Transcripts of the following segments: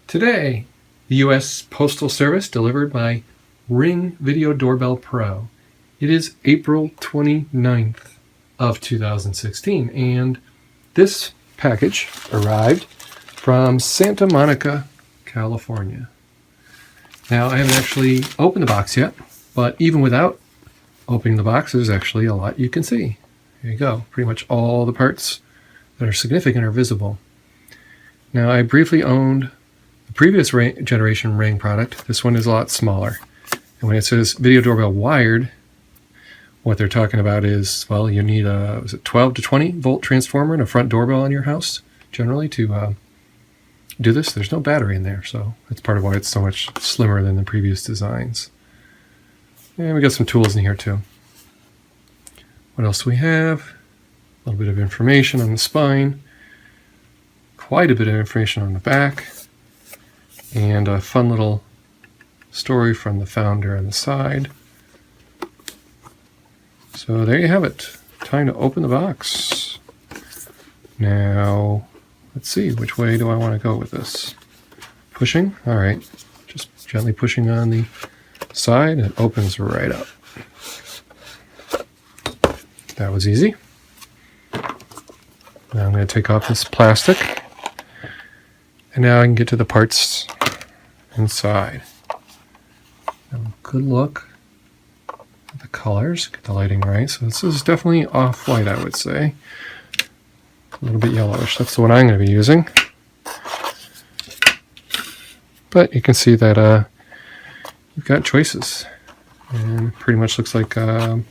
Today, the U.S. Postal Service delivered my Ring Video Doorbell Pro. It is April 29th of 2016, and this package arrived from Santa Monica, California. Now, I haven't actually opened the box yet, but even without opening the box, there's actually a lot you can see. Here you go. Pretty much all the parts that are significant are visible. Now, I briefly owned the previous generation Ring product. This one is a lot smaller. And when it says Video Doorbell Wired, what they're talking about is, well, you need a 12 to 20 volt transformer and a front doorbell in your house, generally, to do this. There's no battery in there, so that's part of why it's so much slimmer than the previous designs. And we got some tools in here, too. What else do we have? A little bit of information on the spine, quite a bit of information on the back, and a fun little story from the founder on the side. So there you have it. Time to open the box. Now, let's see, which way do I want to go with this? Pushing? All right. Just gently pushing on the side, and it opens right up. That was easy. Now I'm going to take off this plastic. And now I can get to the parts inside. Now, good look at the colors, get the lighting right. So this is definitely off-white, I would say. A little bit yellowish. That's the one I'm going to be using. But you can see that you've got choices. And pretty much looks like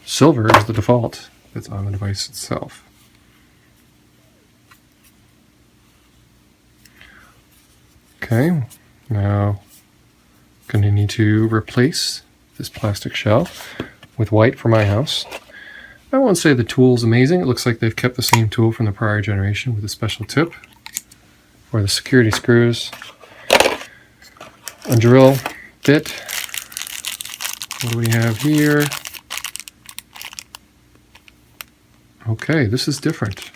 silver is the default that's on the device itself. Okay, now going to need to replace this plastic shell with white for my house. I won't say the tool's amazing. It looks like they've kept the same tool from the prior generation with a special tip for the security screws. A drill bit. What do we have here? Okay, this is different.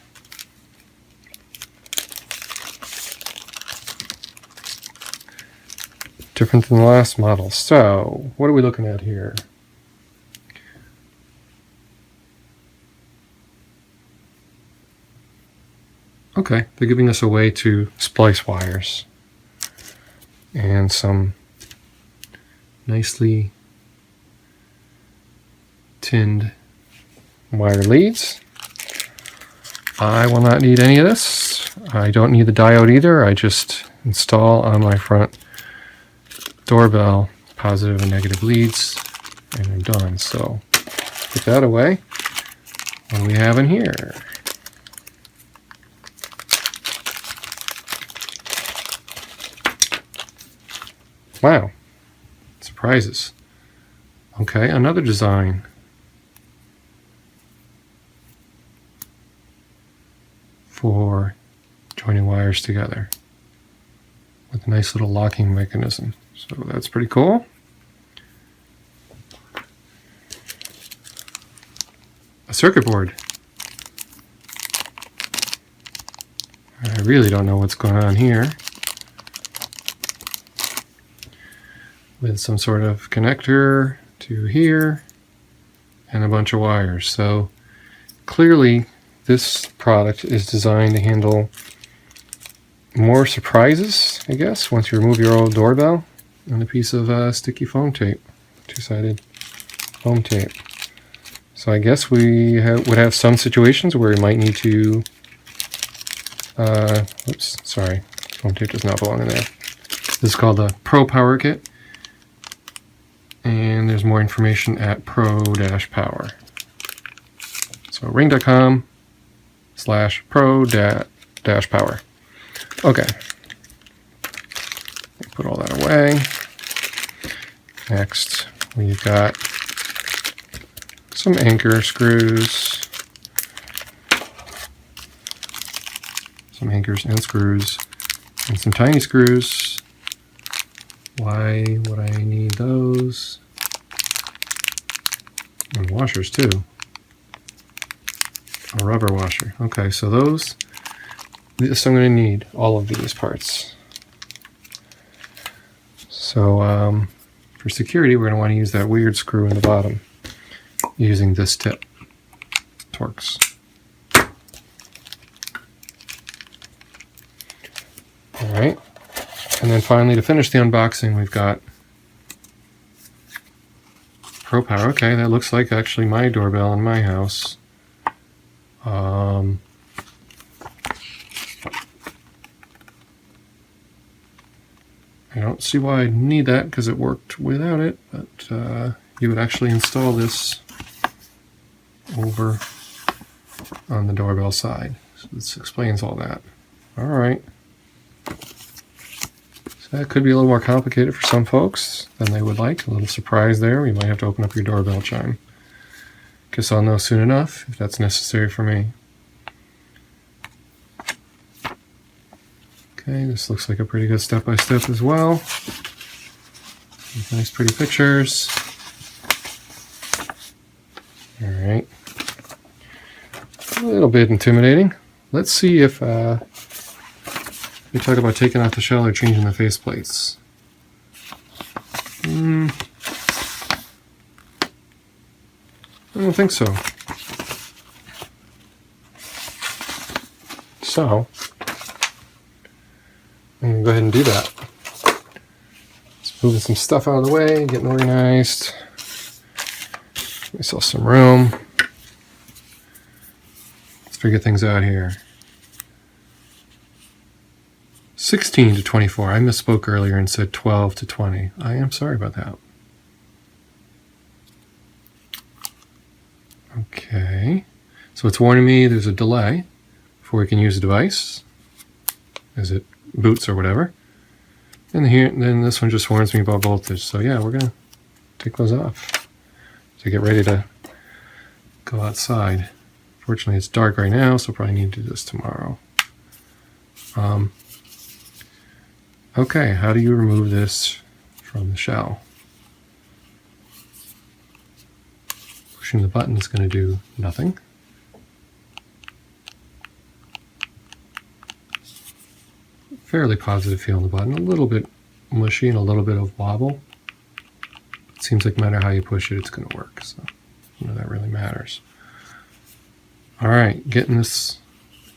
Different than the last model. So, what are we looking at here? Okay, they're giving us a way to splice wires and some nicely tinned wire leads. I will not need any of this. I don't need the diode either. I just install on my front doorbell positive and negative leads, and I'm done. So put that away. What do we have in here? Wow, surprises. Okay, another design. For joining wires together with a nice little locking mechanism. So that's pretty cool. A circuit board. I really don't know what's going on here. With some sort of connector to here and a bunch of wires. So clearly this product is designed to handle more surprises, I guess, once you remove your old doorbell and a piece of sticky foam tape, two-sided foam tape. So I guess we would have some situations where we might need to, oops, sorry, foam tape does not belong in there. This is called the Pro Power Kit, and there's more information at pro-power. So ring.com/pro-power. Okay. Put all that away. Next, we've got some anchor screws. Some anchors and screws. And some tiny screws. Why would I need those? And washers too. A rubber washer. Okay, so those, I'm going to need all of these parts. So for security, we're going to want to use that weird screw in the bottom using this tip. Torx. Alright, and then finally to finish the unboxing, we've got Pro Power. Okay, that looks like actually my doorbell in my house. I don't see why I'd need that because it worked without it, but you would actually install this over on the doorbell side. So this explains all that. Alright. So that could be a little more complicated for some folks than they would like. A little surprise there. You might have to open up your doorbell chime. Guess I'll know soon enough if that's necessary for me. Okay, this looks like a pretty good step-by-step as well. Nice pretty pictures. Alright. A little bit intimidating. Let's see if we talk about taking off the shell or changing the faceplates. I don't think so. So, I'm going to go ahead and do that. Just moving some stuff out of the way, getting organized. Give myself some room. Let's figure things out here. 16 to 24. I misspoke earlier and said 12 to 20. I am sorry about that. Okay. So it's warning me there's a delay before we can use the device. As it boots or whatever. And then this one just warns me about voltage. So yeah, we're going to take those off to get ready to go outside. Fortunately, it's dark right now, so probably need to do this tomorrow. Okay, how do you remove this from the shell? Pushing the button is going to do nothing. Fairly positive feel on the button, a little bit mushy and a little bit of wobble. It seems like no matter how you push it, it's going to work, so none of that really matters. Alright, getting this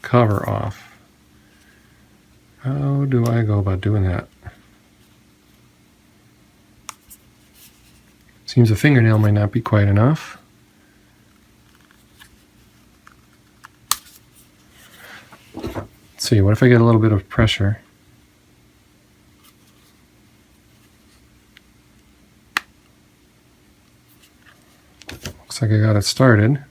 cover off. How do I go about doing that? Seems a fingernail might not be quite enough. Let's see, what if I get a little bit of pressure? Looks like I got it started.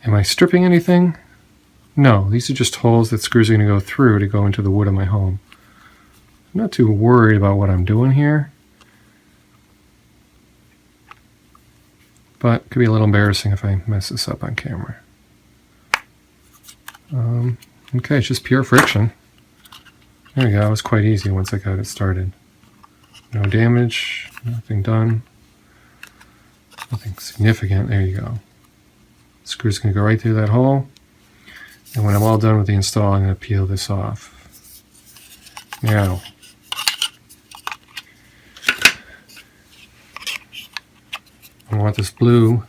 Am I stripping anything? No, these are just holes that screws are going to go through to go into the wood of my home. I'm not too worried about what I'm doing here. But it could be a little embarrassing if I mess this up on camera. Okay, it's just pure friction. There we go, it was quite easy once I got it started. No damage, nothing done. Nothing significant, there you go. The screw's going to go right through that hole. And when I'm all done with the install, I'm going to peel this off. Now, I want this blue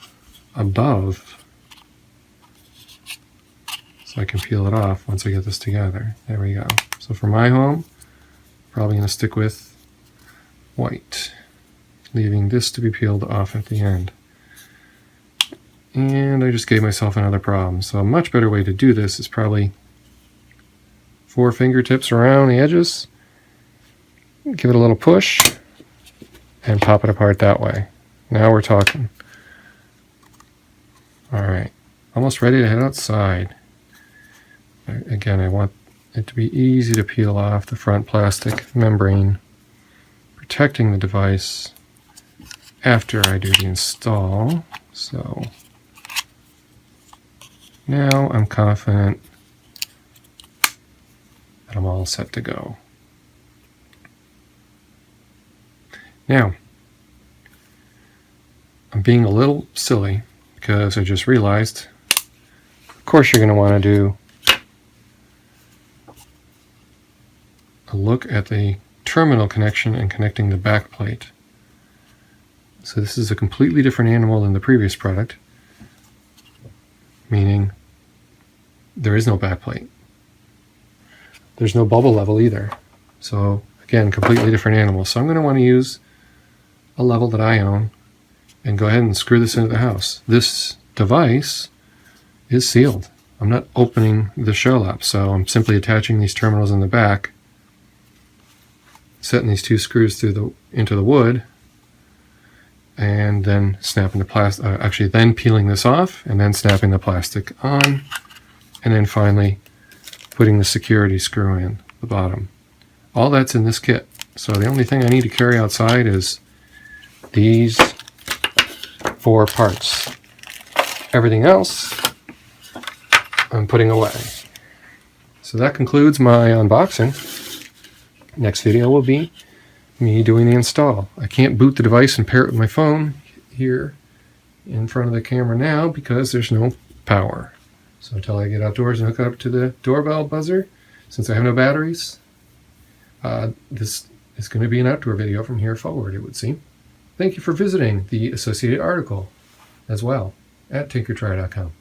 above so I can peel it off once I get this together. There we go. So for my home, probably going to stick with white, leaving this to be peeled off at the end. And I just gave myself another problem. So a much better way to do this is probably 4 fingertips around the edges, give it a little push, and pop it apart that way. Now we're talking. Alright, almost ready to head outside. Again, I want it to be easy to peel off the front plastic membrane, protecting the device after I do the install. So now I'm confident that I'm all set to go. Now, I'm being a little silly because I just realized the course, you're going to want to do a look at the terminal connection and connecting the back plate. So this is a completely different animal than the previous product, meaning there is no back plate. There's no bubble level either. So again, completely different animal. So I'm going to want to use a level that I own and go ahead and screw this into the house. This device is sealed. I'm not opening the shell up, so I'm simply attaching these terminals in the back, setting these 2 screws into the wood, and then snapping the plastic, actually then peeling this off and then snapping the plastic on, and then finally putting the security screw in the bottom. All that's in this kit. So the only thing I need to carry outside is these 4 parts. Everything else I'm putting away. So that concludes my unboxing. Next video will be me doing the install. I can't boot the device and pair it with my phone here in front of the camera now because there's no power. So until I get outdoors and hook up to the doorbell buzzer, since I have no batteries, this is going to be an outdoor video from here forward, it would seem. Thank you for visiting the associated article as well at tinkertry.com.